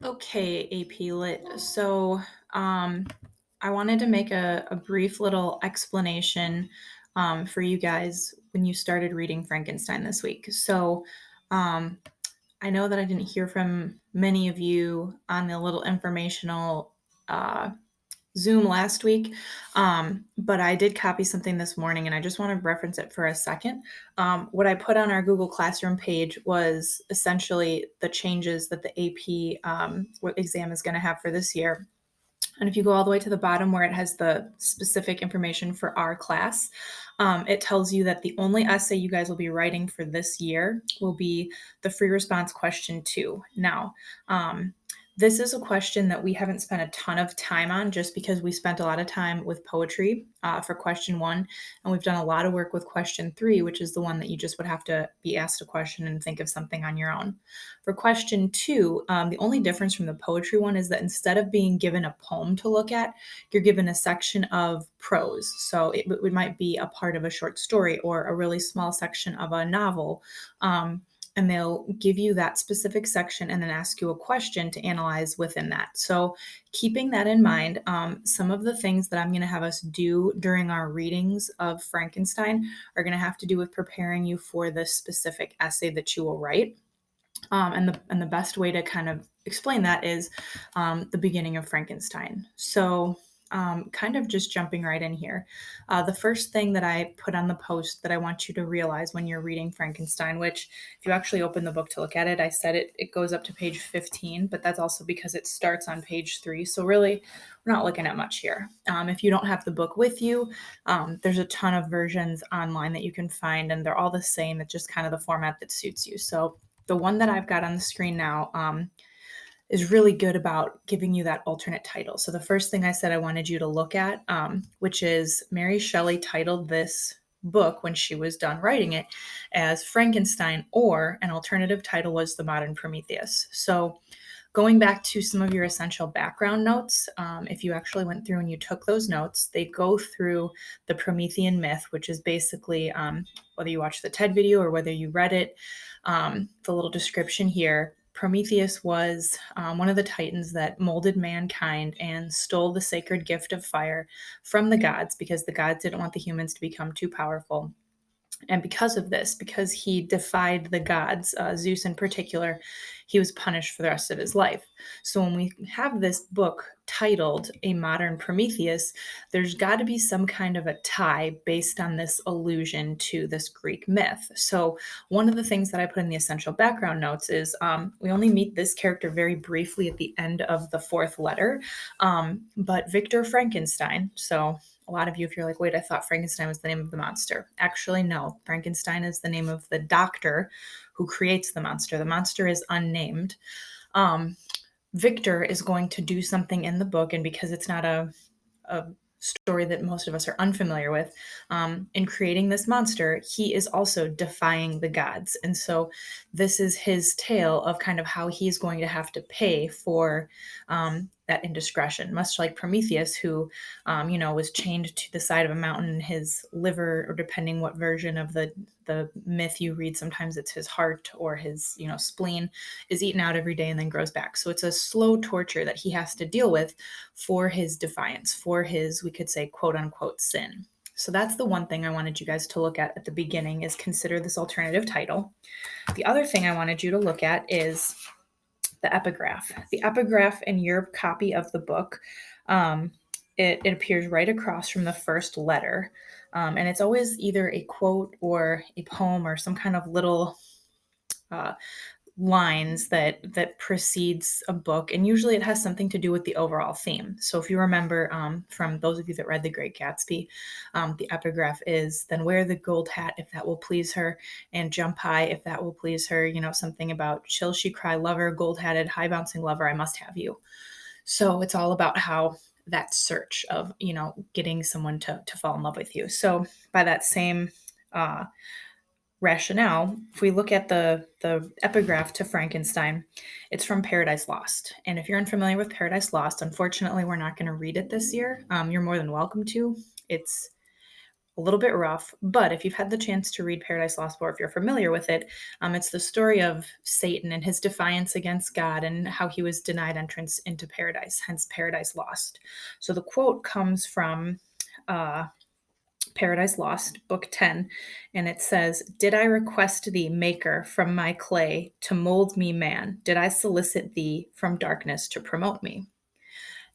Okay, AP Lit. Um, I wanted to make a brief little explanation for you guys when you started reading Frankenstein this week. Um, I know that I didn't hear from many of you on the little informational uh, Zoom last week, but I did copy something this morning and I just want to reference it for a second. What I put on our Google Classroom page was essentially the changes that the AP exam is going to have for this year. And if you go all the way to the bottom where it has the specific information for our class, it tells you that the only essay you guys will be writing for this year will be the free response question two. Now, this is a question that we haven't spent a ton of time on just because we spent a lot of time with poetry for question one. And we've done a lot of work with question three, which is the one that you just would have to be asked a question and think of something on your own. For question two, the only difference from the poetry one is that instead of being given a poem to look at, you're given a section of prose. So it might be a part of a short story or a really small section of a novel. And they'll give you that specific section and then ask you a question to analyze within that. So, keeping that in mind, some of the things that I'm going to have us do during our readings of Frankenstein are going to have to do with preparing you for the specific essay that you will write. And the best way to kind of explain that is the beginning of Frankenstein. So, kind of just jumping right in here. The first thing that I put on the post that I want you to realize when you're reading Frankenstein, which if you actually open the book to look at it, I said it goes up to page 15, but that's also because it starts on page 3. So really, we're not looking at much here. If you don't have the book with you, there's a ton of versions online that you can find, and they're all the same. It's just kind of the format that suits you. So the one that I've got on the screen now is really good about giving you that alternate title. So the first thing I said I wanted you to look at, which is Mary Shelley titled this book when she was done writing it as Frankenstein, or an alternative title was The Modern Prometheus. So going back to some of your essential background notes, if you actually went through and you took those notes, they go through the Promethean myth, which is basically whether you watch the TED video or whether you read it, the little description here. Prometheus was one of the titans that molded mankind and stole the sacred gift of fire from the gods because the gods didn't want the humans to become too powerful. And because of this, because he defied the gods, Zeus in particular, he was punished for the rest of his life. So when we have this book titled A Modern Prometheus, there's got to be some kind of a tie based on this allusion to this Greek myth. So one of the things that I put in the essential background notes is we only meet this character very briefly at the end of the fourth letter, but Victor Frankenstein, so a lot of you, if you're like, wait, I thought Frankenstein was the name of the monster. Actually, no. Frankenstein is the name of the doctor who creates the monster. The monster is unnamed. Victor is going to do something in the book, and because it's not a story that most of us are unfamiliar with, in creating this monster, he is also defying the gods. And so this is his tale of kind of how he's going to have to pay for that indiscretion, much like Prometheus, who, was chained to the side of a mountain. His liver, or depending what version of the myth you read, sometimes it's his heart or his, spleen, is eaten out every day and then grows back. So it's a slow torture that he has to deal with for his defiance, for his, we could say, quote unquote, sin. So that's the one thing I wanted you guys to look at the beginning, is consider this alternative title. The other thing I wanted you to look at is the epigraph. The epigraph in your copy of the book, it appears right across from the first letter. And it's always either a quote or a poem or some kind of little uh, lines that precedes a book, and usually it has something to do with the overall theme. So if you remember, from those of you that read The Great Gatsby, the epigraph is, then wear the gold hat if that will please her, and jump high if that will please her, something about chill she cry lover, gold-hatted, high-bouncing lover, I must have you. So it's all about how that search of, getting someone to fall in love with you. So by that same rationale, if we look at the epigraph to Frankenstein, it's from Paradise Lost. And if you're unfamiliar with Paradise Lost, unfortunately, we're not going to read it this year. You're more than welcome to. It's a little bit rough, but if you've had the chance to read Paradise Lost before, if you're familiar with it, it's the story of Satan and his defiance against God and how he was denied entrance into paradise, hence Paradise Lost. So the quote comes from uh, Paradise Lost, Book 10, and it says, "Did I request thee, Maker, from my clay to mold me man? Did I solicit thee from darkness to promote me?"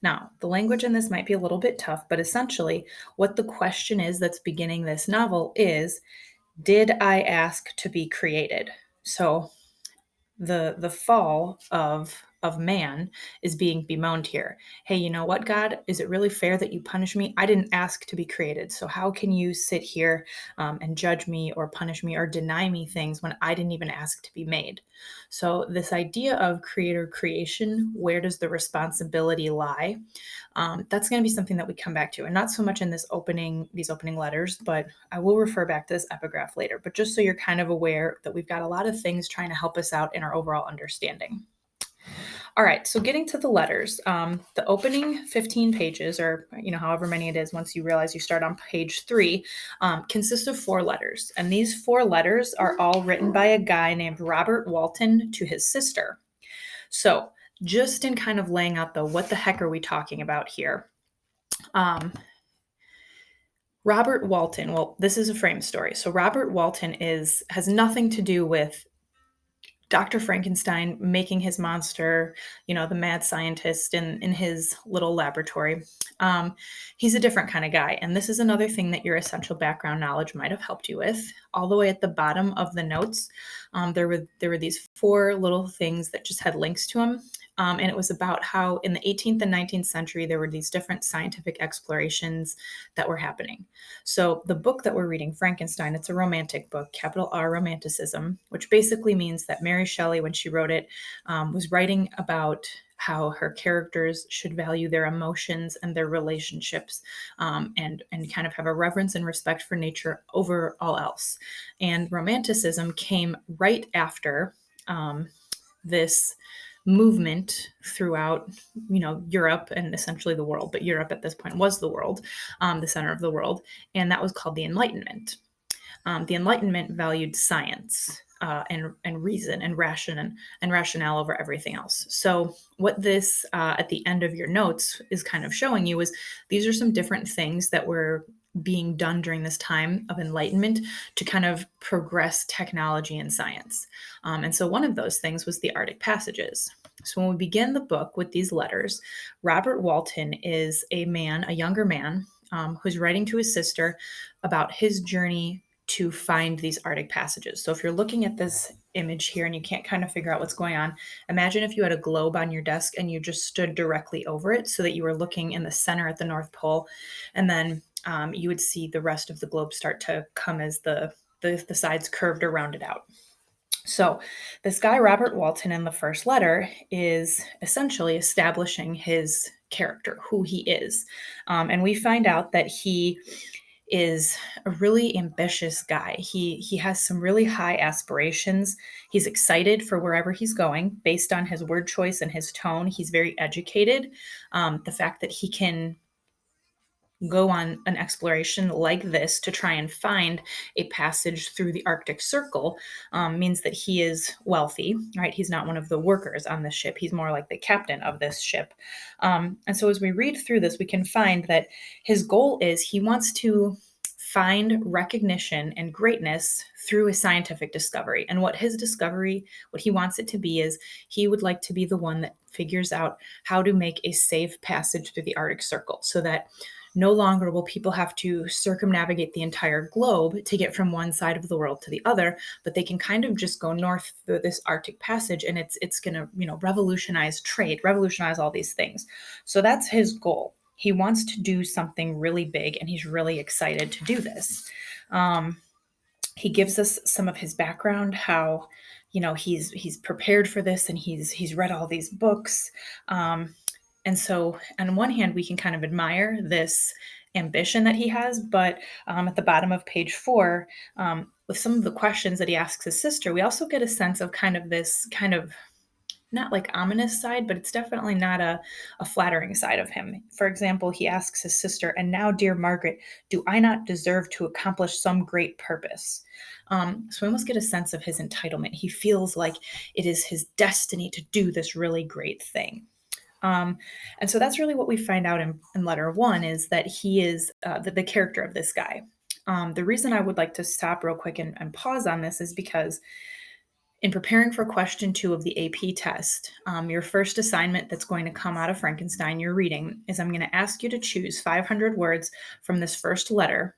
Now, the language in this might be a little bit tough, but essentially, what the question is that's beginning this novel is, did I ask to be created? So the fall of man is being bemoaned here. Hey, you know what, God? Is it really fair that you punish me? I didn't ask to be created. So how can you sit here and judge me or punish me or deny me things when I didn't even ask to be made? So this idea of creator creation, where does the responsibility lie? That's going to be something that we come back to, and not so much in these opening letters, but I will refer back to this epigraph later. But just so you're kind of aware that we've got a lot of things trying to help us out in our overall understanding. All right, so getting to the letters, the opening 15 pages, or however many it is, once you realize you start on page 3, consists of 4 letters, and these 4 letters are all written by a guy named Robert Walton to his sister. So just in kind of laying out what the heck are we talking about here? Robert Walton, well, this is a frame story. So Robert Walton has nothing to do with Dr. Frankenstein making his monster, the mad scientist in his little laboratory. He's a different kind of guy. And this is another thing that your essential background knowledge might have helped you with. All the way at the bottom of the notes, there were these 4 little things that just had links to them. And it was about how in the 18th and 19th century, there were these different scientific explorations that were happening. So the book that we're reading, Frankenstein, it's a romantic book, capital R Romanticism, which basically means that Mary Shelley, when she wrote it, was writing about how her characters should value their emotions and their relationships, and kind of have a reverence and respect for nature over all else. And Romanticism came right after this movement throughout Europe and essentially the world, but Europe at this point was the world, the center of the world, and that was called the Enlightenment. The Enlightenment valued science and reason and rationale over everything else. So what this at the end of your notes is kind of showing you is these are some different things that were being done during this time of enlightenment to kind of progress technology and science. And so one of those things was the Arctic passages. So when we begin the book with these letters, Robert Walton is a younger man, who's writing to his sister about his journey to find these Arctic passages. So if you're looking at this image here and you can't kind of figure out what's going on, imagine if you had a globe on your desk and you just stood directly over it so that you were looking in the center at the North Pole, and then you would see the rest of the globe start to come as the sides curved or rounded out. So this guy, Robert Walton, in the first letter is essentially establishing his character, who he is. And we find out that he is a really ambitious guy. He has some really high aspirations. He's excited for wherever he's going based on his word choice and his tone. He's very educated. The fact that he can go on an exploration like this to try and find a passage through the Arctic Circle means that he is wealthy, right? He's not one of the workers on this ship. He's more like the captain of this ship. And so as we read through this, we can find that his goal is he wants to find recognition and greatness through a scientific discovery. And what he wants it to be is he would like to be the one that figures out how to make a safe passage through the Arctic Circle so that no longer will people have to circumnavigate the entire globe to get from one side of the world to the other, but they can kind of just go north through this Arctic passage, and it's going to, revolutionize trade, revolutionize all these things. So that's his goal. He wants to do something really big, and he's really excited to do this. He gives us some of his background, how he's prepared for this, and he's read all these books. And so on one hand, we can kind of admire this ambition that he has, but at the bottom of page 4, with some of the questions that he asks his sister, we also get a sense of kind of this kind of not like ominous side, but it's definitely not a flattering side of him. For example, he asks his sister, "And now, dear Margaret, do I not deserve to accomplish some great purpose?" So we almost get a sense of his entitlement. He feels like it is his destiny to do this really great thing. Um, and so that's really what we find out in letter one is that he is the character of this guy. The reason I would like to stop real quick and pause on this is because in preparing for question two of the AP test, your first assignment that's going to come out of Frankenstein, your reading, is I'm going to ask you to choose 500 words from this first letter,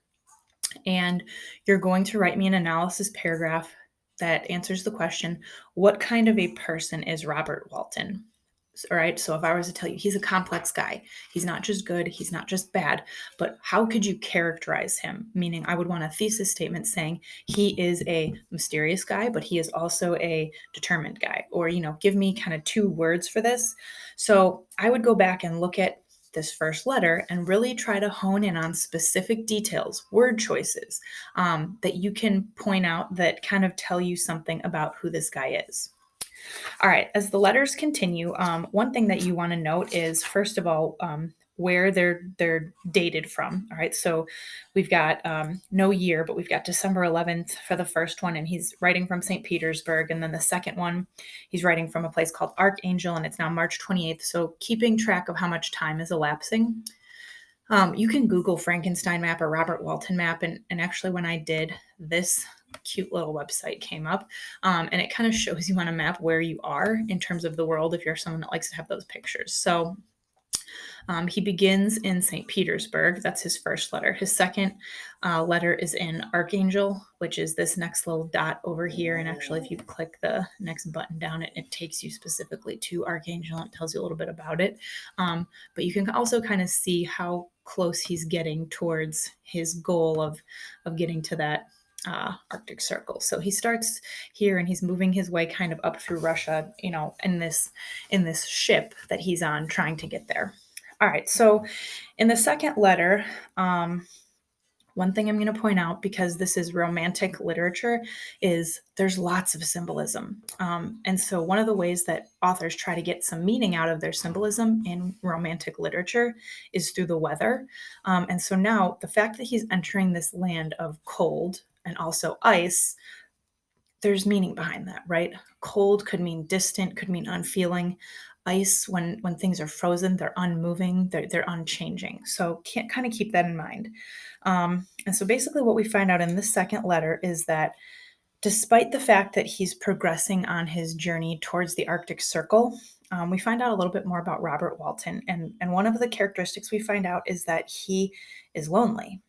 and you're going to write me an analysis paragraph that answers the question, what kind of a person is Robert Walton? All right. So if I was to tell you he's a complex guy, he's not just good, he's not just bad, but how could you characterize him? Meaning, I would want a thesis statement saying he is a mysterious guy, but he is also a determined guy. Or, give me kind of two words for this. So I would go back and look at this first letter and really try to hone in on specific details, word choices that you can point out that kind of tell you something about who this guy is. All right, as the letters continue, one thing that you want to note is, first of all, where they're dated from. All right, so we've got no year, but we've got December 11th for the first one, and he's writing from St. Petersburg. And then the second one, he's writing from a place called Archangel, and it's now March 28th. So keeping track of how much time is elapsing. You can Google Frankenstein map or Robert Walton map, and actually when I did, this cute little website came up, and it kind of shows you on a map where you are in terms of the world if you're someone that likes to have those pictures. So he begins in St. Petersburg. That's his first letter. His second letter is in Archangel, which is this next little dot over here. And actually, if you click the next button down, it takes you specifically to Archangel and tells you a little bit about it. But you can also kind of see how close he's getting towards his goal of getting to that Arctic Circle. So he starts here and he's moving his way kind of up through Russia, in this ship that he's on trying to get there. All right, so in the second letter, one thing I'm going to point out, because this is romantic literature, is there's lots of symbolism. And so one of the ways that authors try to get some meaning out of their symbolism in romantic literature is through the weather. And so now the fact that he's entering this land of cold and also ice, there's meaning behind that, right? Cold could mean distant, could mean unfeeling. Ice, when things are frozen, they're unmoving, they're unchanging. So can't kind of keep that in mind. And so basically what we find out in this second letter is that despite the fact that he's progressing on his journey towards the Arctic Circle, we find out a little bit more about Robert Walton. And one of the characteristics we find out is that he is lonely.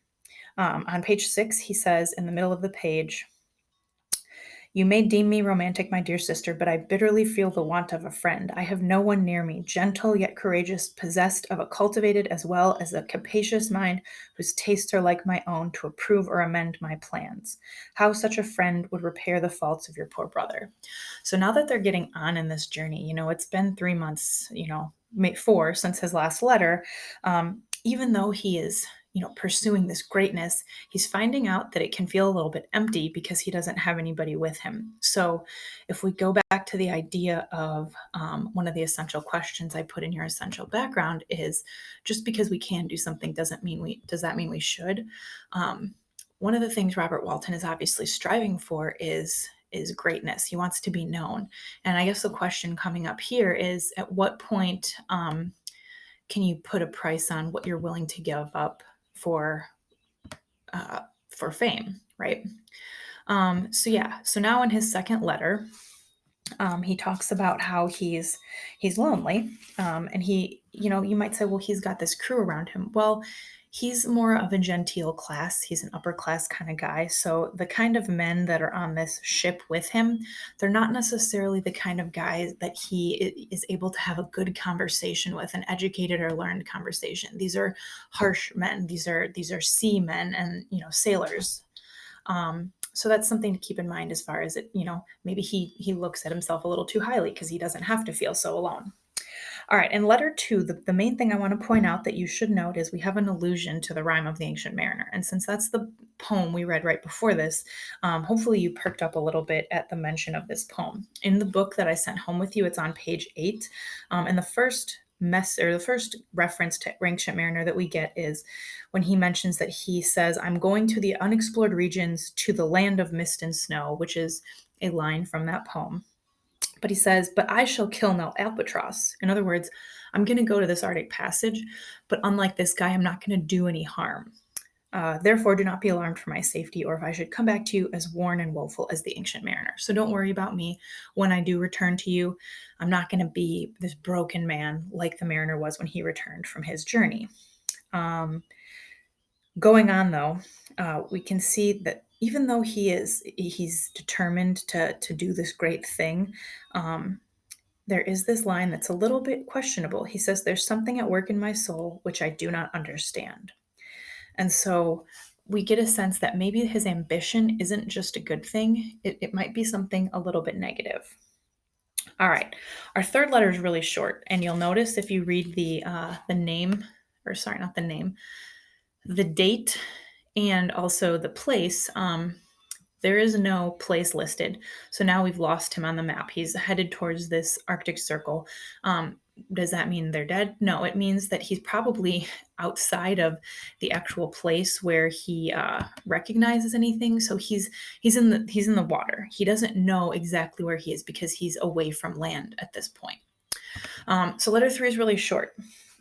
On page 6, he says in the middle of the page, "You may deem me romantic, my dear sister, but I bitterly feel the want of a friend. I have no one near me, gentle yet courageous, possessed of a cultivated as well as a capacious mind, whose tastes are like my own, to approve or amend my plans. How such a friend would repair the faults of your poor brother." So now that they're getting on in this journey, it's been 3 months, 4 since his last letter. Even though he is pursuing this greatness, he's finding out that it can feel a little bit empty because he doesn't have anybody with him. So if we go back to the idea of one of the essential questions I put in your essential background is, just because we can do something does that mean we should? One of the things Robert Walton is obviously striving for is greatness. He wants to be known. And I guess the question coming up here is, at what point can you put a price on what you're willing to give up for fame, right? So now in his second letter, he talks about how he's lonely, and you might say, well, he's got this crew around him. Well, he's more of a genteel class. He's an upper class kind of guy. So the kind of men that are on this ship with him, they're not necessarily the kind of guys that he is able to have a good conversation with, an educated or learned conversation. These are harsh men. These are seamen and sailors. So that's something to keep in mind as far as maybe he looks at himself a little too highly because he doesn't have to feel so alone. All right, in letter two, the main thing I want to point out that you should note is we have an allusion to the rhyme of the Ancient Mariner. And since that's the poem we read right before this, hopefully you perked up a little bit at the mention of this poem. In the book that I sent home with you, it's on page 8. And the first reference to Ancient Mariner that we get is when he mentions that he says, I'm going to the unexplored regions, to the land of mist and snow, which is a line from that poem. But he says, but I shall kill no albatross. In other words, I'm going to go to this Arctic passage, but unlike this guy, I'm not going to do any harm. Therefore, do not be alarmed for my safety, or if I should come back to you as worn and woeful as the Ancient Mariner. So don't worry about me when I do return to you. I'm not going to be this broken man like the mariner was when he returned from his journey. Going on, though, we can see that even though he's determined to do this great thing, there is this line that's a little bit questionable. He says, there's something at work in my soul which I do not understand. And so we get a sense that maybe his ambition isn't just a good thing. It might be something a little bit negative. All right, our third letter is really short, and you'll notice if you read the name, or sorry, not the name, the date, and also the place. There is no place listed. So now we've lost him on the map. He's headed towards this Arctic Circle. Does that mean they're dead? No, it means that he's probably outside of the actual place where he recognizes anything. So he's in the water. He doesn't know exactly where he is because he's away from land at this point. So letter 3 is really short.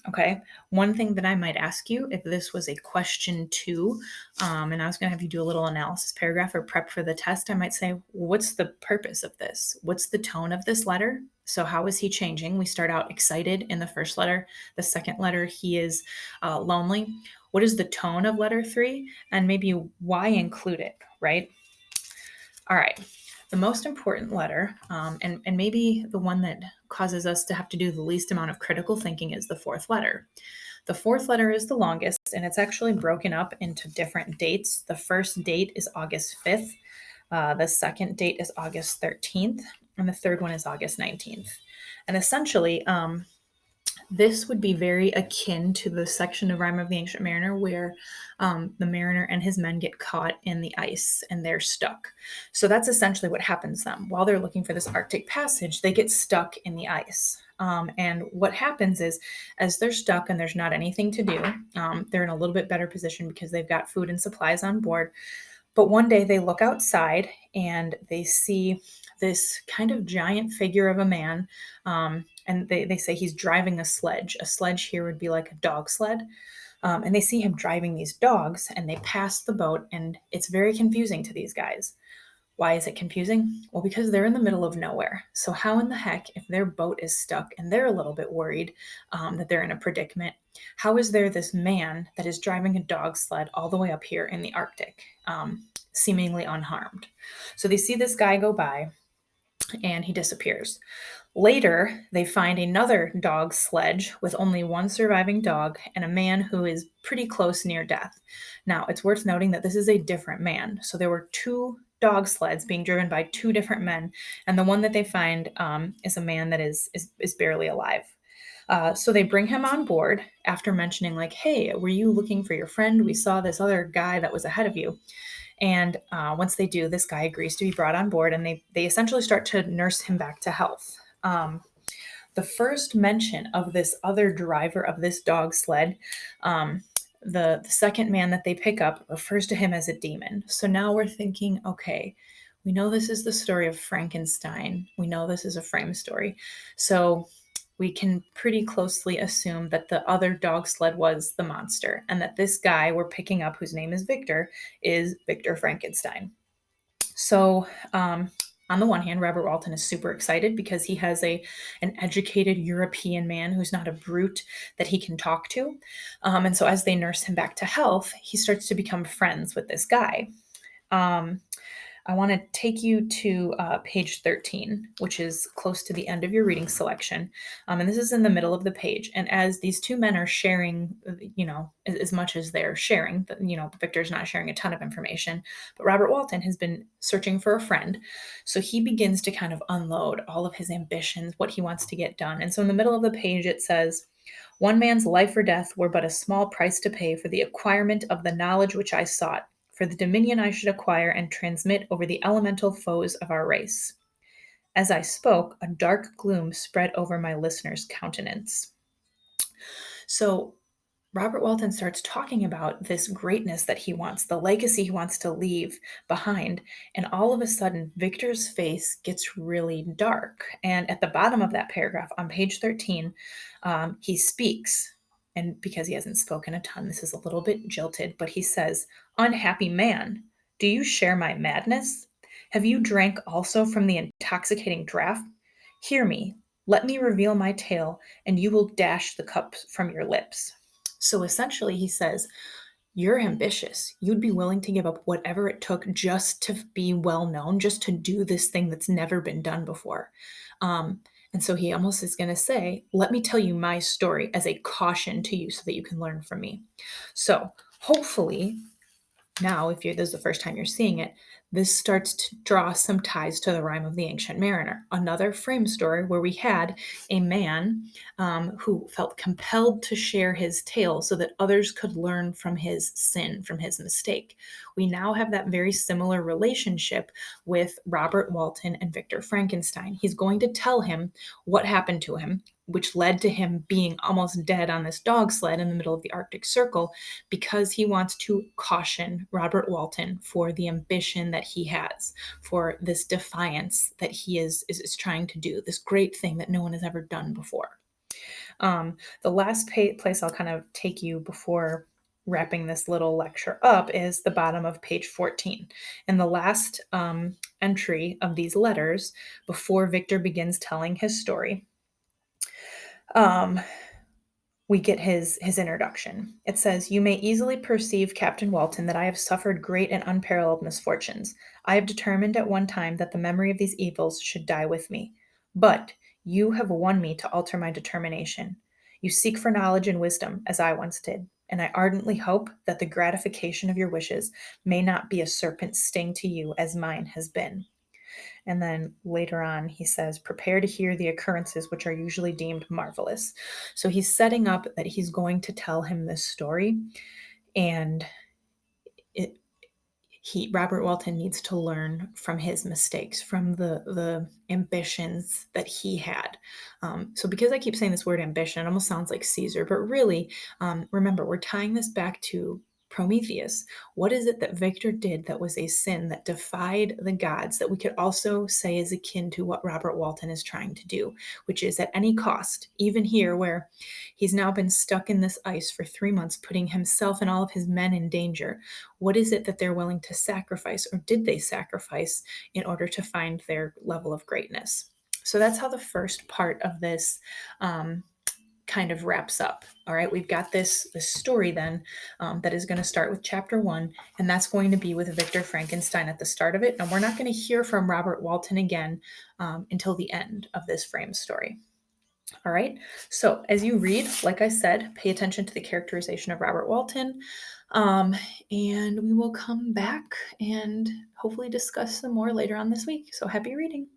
Okay. One thing that I might ask you, if this was a question 2, and I was going to have you do a little analysis paragraph or prep for the test, I might say, what's the purpose of this? What's the tone of this letter? So how is he changing? We start out excited in the first letter. The second letter, he is lonely. What is the tone of letter 3? And maybe why include it, right? All right. The most important letter, and maybe the one that causes us to have to do the least amount of critical thinking, is the fourth letter. The fourth letter is the longest, and it's actually broken up into different dates. The first date is August 5th. The second date is August 13th, and the third one is August 19th. And essentially, this would be very akin to the section of Rime of the Ancient Mariner where the mariner and his men get caught in the ice and they're stuck. So that's essentially what happens to them. While they're looking for this Arctic passage, they get stuck in the ice. And what happens is, as they're stuck and there's not anything to do, they're in a little bit better position because they've got food and supplies on board. But one day they look outside and they see this kind of giant figure of a man. And they say he's driving a sledge. A sledge here would be like a dog sled. And they see him driving these dogs and they pass the boat, and it's very confusing to these guys. Why is it confusing? Well, because they're in the middle of nowhere. So how in the heck, if their boat is stuck and they're a little bit worried that they're in a predicament, how is there this man that is driving a dog sled all the way up here in the Arctic, seemingly unharmed? So they see this guy go by and he disappears. Later, they find another dog sledge with only one surviving dog and a man who is pretty close near death. Now, it's worth noting that this is a different man. So there were 2 dog sleds being driven by 2 different men, and the one that they find is a man that is barely alive. So they bring him on board after mentioning, like, hey, were you looking for your friend? We saw this other guy that was ahead of you. And once they do, this guy agrees to be brought on board, and they essentially start to nurse him back to health. The first mention of this other driver of this dog sled, the second man that they pick up, refers to him as a demon. So now we're thinking, okay, we know this is the story of Frankenstein. We know this is a frame story. So we can pretty closely assume that the other dog sled was the monster, and that this guy we're picking up, whose name is Victor Frankenstein. So on the one hand, Robert Walton is super excited because he has an educated European man who's not a brute that he can talk to. And so as they nurse him back to health, he starts to become friends with this guy. I want to take you to page 13, which is close to the end of your reading selection. And this is in the middle of the page. And as these two men are sharing, as much as they're sharing, Victor's not sharing a ton of information, but Robert Walton has been searching for a friend. So he begins to kind of unload all of his ambitions, what he wants to get done. And so in the middle of the page, it says, "One man's life or death were but a small price to pay for the acquirement of the knowledge which I sought, for the dominion I should acquire and transmit over the elemental foes of our race." As I spoke, a dark gloom spread over my listener's countenance. So Robert Walton starts talking about this greatness that he wants, the legacy he wants to leave behind. And all of a sudden, Victor's face gets really dark. And at the bottom of that paragraph on page 13, he speaks. And because he hasn't spoken a ton, this is a little bit jilted, but he says, "Unhappy man, do you share my madness? Have you drank also from the intoxicating draught? Hear me, let me reveal my tale, and you will dash the cup from your lips." So essentially, he says, "You're ambitious. You'd be willing to give up whatever it took just to be well known, just to do this thing that's never been done before." And so he almost is going to say, "Let me tell you my story as a caution to you so that you can learn from me." So hopefully, now, if this is the first time you're seeing it, this starts to draw some ties to the Rime of the Ancient Mariner, another frame story where we had a man who felt compelled to share his tale so that others could learn from his sin, from his mistake. We now have that very similar relationship with Robert Walton and Victor Frankenstein. He's going to tell him what happened to him, which led to him being almost dead on this dog sled in the middle of the Arctic Circle, because he wants to caution Robert Walton for the ambition that he has, for this defiance that he is trying to do, this great thing that no one has ever done before. The last place I'll kind of take you before wrapping this little lecture up is the bottom of page 14. And the last entry of these letters, before Victor begins telling his story, we get his introduction. It says, "You may easily perceive, Captain Walton, that I have suffered great and unparalleled misfortunes. I have determined at one time that the memory of these evils should die with me. But you have won me to alter my determination. You seek for knowledge and wisdom, as I once did, and I ardently hope that the gratification of your wishes may not be a serpent's sting to you as mine has been." And then later on, he says, "Prepare to hear the occurrences which are usually deemed marvelous." So he's setting up that he's going to tell him this story, and it, Robert Walton needs to learn from his mistakes, from the ambitions that he had. So because I keep saying this word ambition, it almost sounds like Caesar, but really, remember, we're tying this back to Prometheus. What is it that Victor did that was a sin that defied the gods, that we could also say is akin to what Robert Walton is trying to do, which is at any cost, even here where he's now been stuck in this ice for 3 months, putting himself and all of his men in danger. What is it that they're willing to sacrifice, or did they sacrifice, in order to find their level of greatness? So that's how the first part of this kind of wraps up. All right, we've got this story then that is going to start with chapter 1, and that's going to be with Victor Frankenstein at the start of it. And we're not going to hear from Robert Walton again until the end of this frame story. All right, so as you read, like I said, pay attention to the characterization of Robert Walton, and we will come back and hopefully discuss some more later on this week. So happy reading.